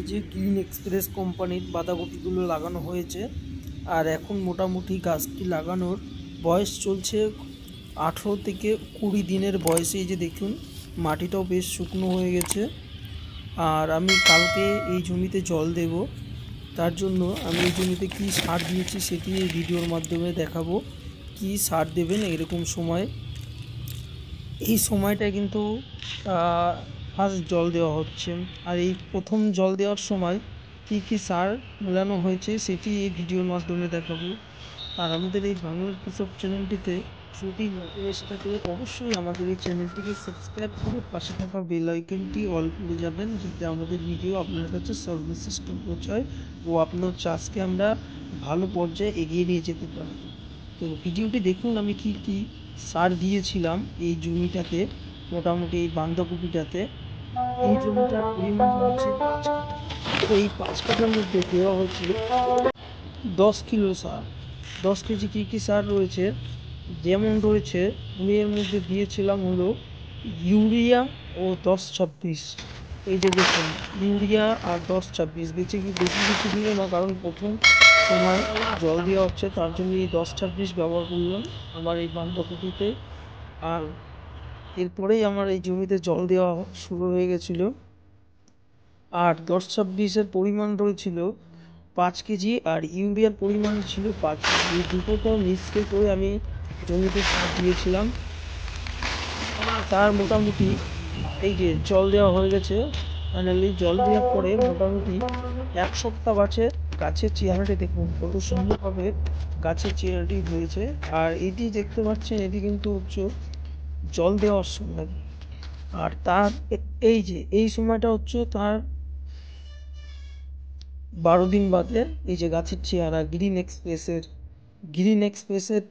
যে green express কোম্পানির বাঁধাকপিগুলো লাগানো হয়েছে। আর এখন মোটামুটি গাছটি লাগানোর বয়স চলছে 18 থেকে 20 দিনের বয়সে। এই যে দেখুন মাটিটাও বেশ শুকনো হয়ে গেছে। আর আমি কালকে এই জমিতে জল দেব, তার জন্য আমি এই জমিতে কী সার দিয়েছি সেটি এই ভিডিওর মাধ্যমে দেখাবো। কী সার দেবেন এরকম সময়, এই সময়টা কিন্তু ফার্স্ট জল দেওয়া হচ্ছে। আর এই প্রথম জল দেওয়ার সময় কী কী সার মেলানো হয়েছে সেটি এই ভিডিওর মাধ্যমে দেখাবো। আর আমাদের এই বাংলার কৃষক চ্যানেলটিতে যদি নতুন এসে থাকে অবশ্যই আমাদের এই চ্যানেলটিকে সাবস্ক্রাইব করে পাশে থাকা বেল আইকনটি অল করে যাবেন, যাতে আমাদের ভিডিও আপনার কাছে সর্বশ্রেষ্ঠ পৌঁছায় ও আপনার চাষকে আমরা ভালো পর্যায়ে এগিয়ে নিয়ে যেতে পারি। তো ভিডিওটি দেখুন আমি কী কী সার দিয়েছিলাম এই জমিটাতে, মোটামুটি এই বাঁধাকপিটাতে। এই জমিটার পরিমাণ হচ্ছে 5 কাঠা। তো এই 5 কাঠার মধ্যে দেওয়া হয়েছিল 10 কিলো সার। 10 কেজি কী কী সার রয়েছে, যেমন রয়েছে আমি এর মধ্যে দিয়েছিলাম হলো ইউরিয়া ও 10-26। এই যে দেখুন ইউরিয়া আর 10-26 বেশি কিছু দিল না, কারণ প্রথম সময় জল দেওয়া হচ্ছে, তার জন্য এই 10-26 ব্যবহার করলাম আমার এই বাঁধাকপিতে। আর এরপরেই আমার এই জমিতে জল দেওয়া শুরু হয়ে গেছিলো। আর 10-26-এর পরিমাণ রয়েছিল 5 কেজি, আর ইউরিয়ার পরিমাণ ছিল 5 কেজি। এই দুটোকে মিক্সড করে আমি জমিতে সার দিয়েছিলাম। তার মোটামুটি এই যে জল দেওয়া হয়ে গেছে, ফাইনালি জল দেওয়ার পরে মোটামুটি 1 সপ্তাহ গাছের চেহারাটি দেখুন কত সুন্দরভাবে গাছের চেহারাটি হয়েছে। আর এটি দেখতে পাচ্ছেন এটি কিন্তু হচ্ছে জল দেওয়ার সময়। আর তার এই যে এই সময়টা হচ্ছে তার 12 দিন বাদে এই যে গাছের চেহারা গ্রিন এক্সপ্রেসের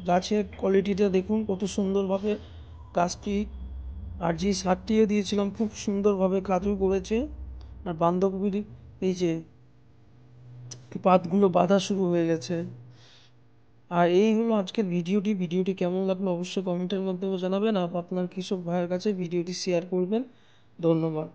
গাছের কোয়ালিটিটা দেখুন কত সুন্দরভাবে গাছটি। আর যে সারটিও দিয়েছিলাম খুব সুন্দরভাবে কাজও করেছে। আর বাঁধাকপির এই যে পাতগুলো বাঁধা শুরু হয়ে গেছে। আর এই হলো আজকের ভিডিওটি কেমন লাগলো অবশ্যই কমেন্টের মাধ্যমে জানাবেন। আর আপনার কৃষক ভাইয়ের কাছে ভিডিওটি শেয়ার করবেন। ধন্যবাদ।